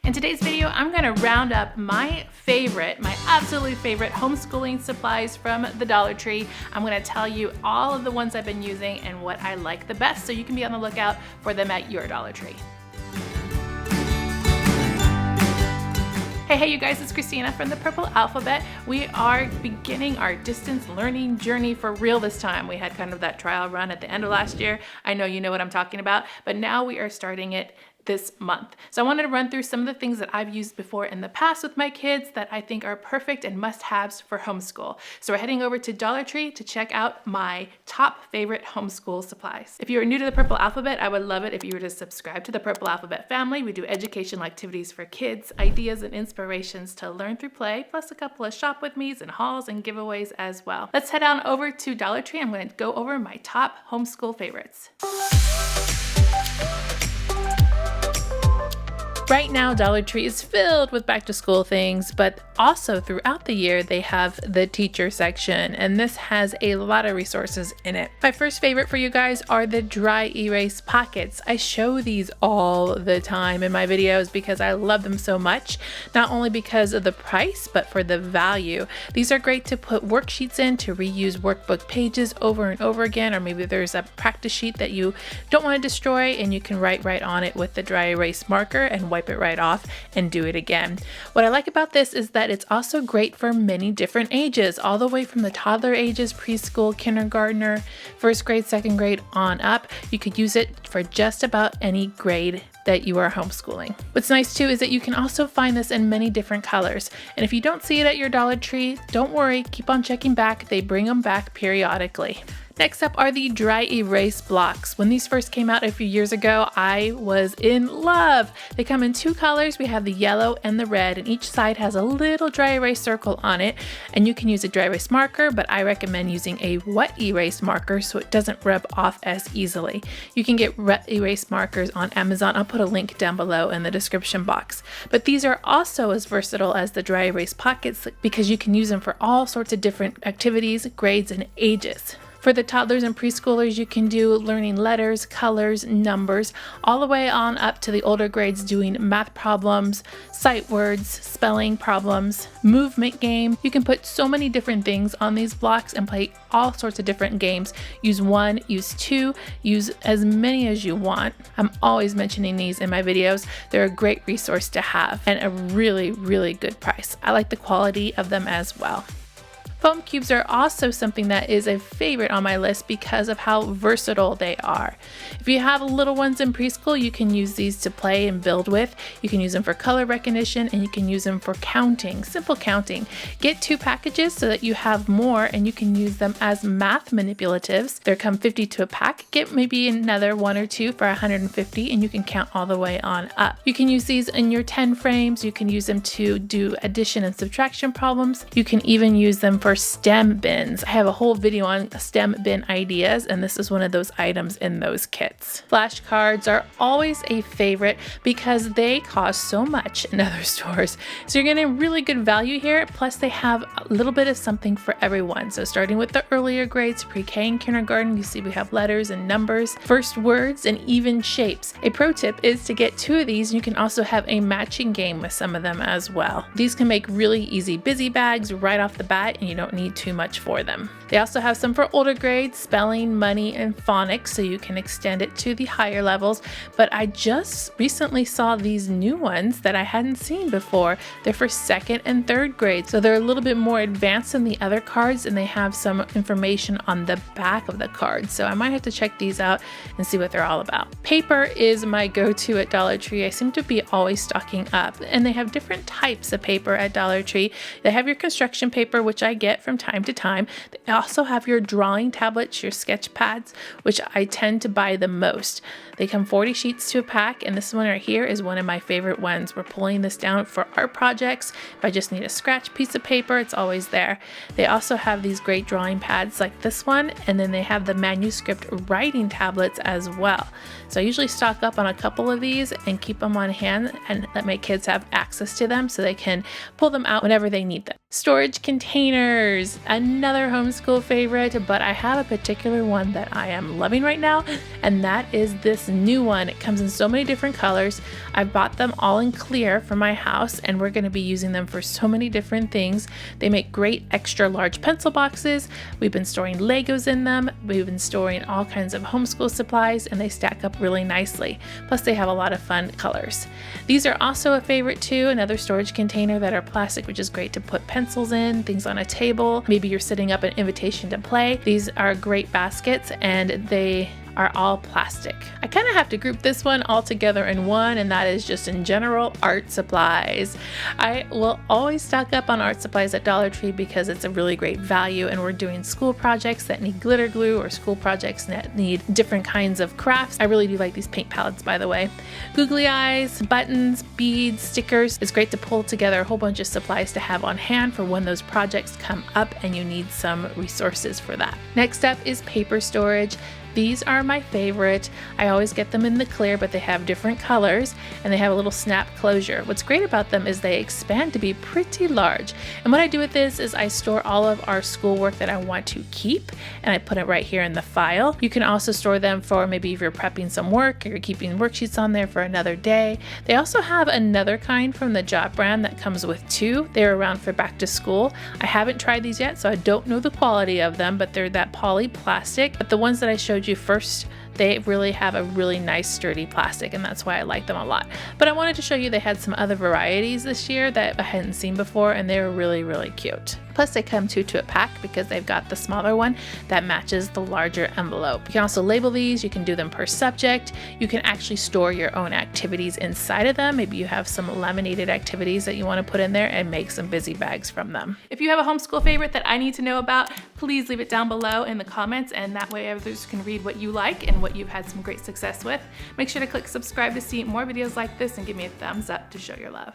In today's video, I'm gonna round up my absolute favorite homeschooling supplies from the Dollar Tree. I'm gonna tell you all of the ones I've been using and what I like the best so you can be on the lookout for them at your Dollar Tree. Hey you guys, it's Christina from the Purple Alphabet. We are beginning our distance learning journey for real this time. We had kind of that trial run at the end of last year. I know you know what I'm talking about, but now we are starting it this month. So I wanted to run through some of the things that I've used before in the past with my kids that I think are perfect and must-haves for homeschool. So we're heading over to Dollar Tree to check out my top favorite homeschool supplies. If you are new to the Purple Alphabet, I would love it if you were to subscribe to the Purple Alphabet family. We do educational activities for kids, ideas and inspirations to learn through play, plus a couple of shop with me's and hauls and giveaways as well. Let's head on over to Dollar Tree. I'm going to go over my top homeschool favorites. Right now, Dollar Tree is filled with back to school things, but also throughout the year, they have the teacher section, and this has a lot of resources in it. My first favorite for you guys are the dry erase pockets. I show these all the time in my videos because I love them so much, not only because of the price, but for the value. These are great to put worksheets in, to reuse workbook pages over and over again, or maybe there's a practice sheet that you don't want to destroy and you can write right on it with the dry erase marker and wipe it right off and do it again. What I like about this is that it's also great for many different ages, all the way from the toddler ages, preschool, kindergartner, first grade, second grade on up. You could use it for just about any grade that you are homeschooling. What's nice too is that you can also find this in many different colors. And if you don't see it at your Dollar Tree, don't worry, keep on checking back. They bring them back periodically. Next up are the dry erase blocks. When these first came out a few years ago, I was in love. They come in two colors. We have the yellow and the red, and each side has a little dry erase circle on it. And you can use a dry erase marker, but I recommend using a wet erase marker so it doesn't rub off as easily. You can get wet erase markers on Amazon. I'll put a link down below in the description box. But these are also as versatile as the dry erase pockets because you can use them for all sorts of different activities, grades, and ages. For the toddlers and preschoolers, you can do learning letters, colors, numbers, all the way on up to the older grades doing math problems, sight words, spelling problems, movement game. You can put so many different things on these blocks and play all sorts of different games. Use one, use two, use as many as you want. I'm always mentioning these in my videos. They're a great resource to have and a really, really good price. I like the quality of them as well. Foam cubes are also something that is a favorite on my list because of how versatile they are. If you have little ones in preschool, you can use these to play and build with. You can use them for color recognition and you can use them for counting, simple counting. Get 2 packages so that you have more and you can use them as math manipulatives. There come 50 to a pack. Get maybe another 1 or 2 for 150 and you can count all the way on up. You can use these in your 10 frames. You can use them to do addition and subtraction problems. You can even use them for STEM bins. I have a whole video on STEM bin ideas, and this is one of those items in those kits. Flashcards are always a favorite because they cost so much in other stores. So you're getting really good value here, plus they have a little bit of something for everyone. So starting with the earlier grades, pre-K and kindergarten, you see we have letters and numbers, first words, and even shapes. A pro tip is to get 2 of these, and you can also have a matching game with some of them as well. These can make really easy busy bags right off the bat, and you don't need too much for them. They also have some for older grades, spelling, money, and phonics, so you can extend it to the higher levels. But I just recently saw these new ones that I hadn't seen before. They're for 2nd and 3rd grade, so they're a little bit more advanced than the other cards, and they have some information on the back of the cards. So I might have to check these out and see what they're all about. Paper is my go-to at Dollar Tree. I seem to be always stocking up, and they have different types of paper at Dollar Tree. They have your construction paper, which I get from time to time. They also have your drawing tablets, your sketch pads, which I tend to buy the most. They come 40 sheets to a pack, and this one right here is one of my favorite ones. We're pulling this down for art projects. If I just need a scratch piece of paper, it's always there. They also have these great drawing pads like this one, and then they have the manuscript writing tablets as well. So I usually stock up on a couple of these and keep them on hand and let my kids have access to them so they can pull them out whenever they need them. Storage containers, another homeschool favorite, but I have a particular one that I am loving right now, and that is this new one. It comes in so many different colors. I bought them all in clear for my house, and we're going to be using them for so many different things. They make great extra large pencil boxes. We've been storing Legos in them. We've been storing all kinds of homeschool supplies, and they stack up really nicely. Plus they have a lot of fun colors. These are also a favorite too, another storage container that are plastic, which is great to put pencils in, things on a table. Maybe you're setting up an invitation to play. These are great baskets, and they are all plastic. I kind of have to group this one all together in one, and that is just in general art supplies. I will always stock up on art supplies at Dollar Tree because it's a really great value, and we're doing school projects that need glitter glue or school projects that need different kinds of crafts. I really do like these paint palettes, by the way. Googly eyes, buttons, beads, stickers. It's great to pull together a whole bunch of supplies to have on hand for when those projects come up and you need some resources for that. Next up is paper storage. These are my favorite. I always get them in the clear, but they have different colors and they have a little snap closure. What's great about them is they expand to be pretty large. And what I do with this is I store all of our schoolwork that I want to keep, and I put it right here in the file. You can also store them for maybe if you're prepping some work or you're keeping worksheets on there for another day. They also have another kind from the Job brand that comes with two. They're around for back to school. I haven't tried these yet, so I don't know the quality of them, but they're that poly plastic. But the ones that I showed you first, they really have a really nice sturdy plastic, and that's why I like them a lot. But I wanted to show you they had some other varieties this year that I hadn't seen before, and they were really, really cute. Plus they come two to a pack because they've got the smaller one that matches the larger envelope. You can also label these, you can do them per subject. You can actually store your own activities inside of them. Maybe you have some laminated activities that you want to put in there and make some busy bags from them. If you have a homeschool favorite that I need to know about, please leave it down below in the comments, and that way others can read what you like and what you've had some great success with. Make sure to click subscribe to see more videos like this and give me a thumbs up to show your love.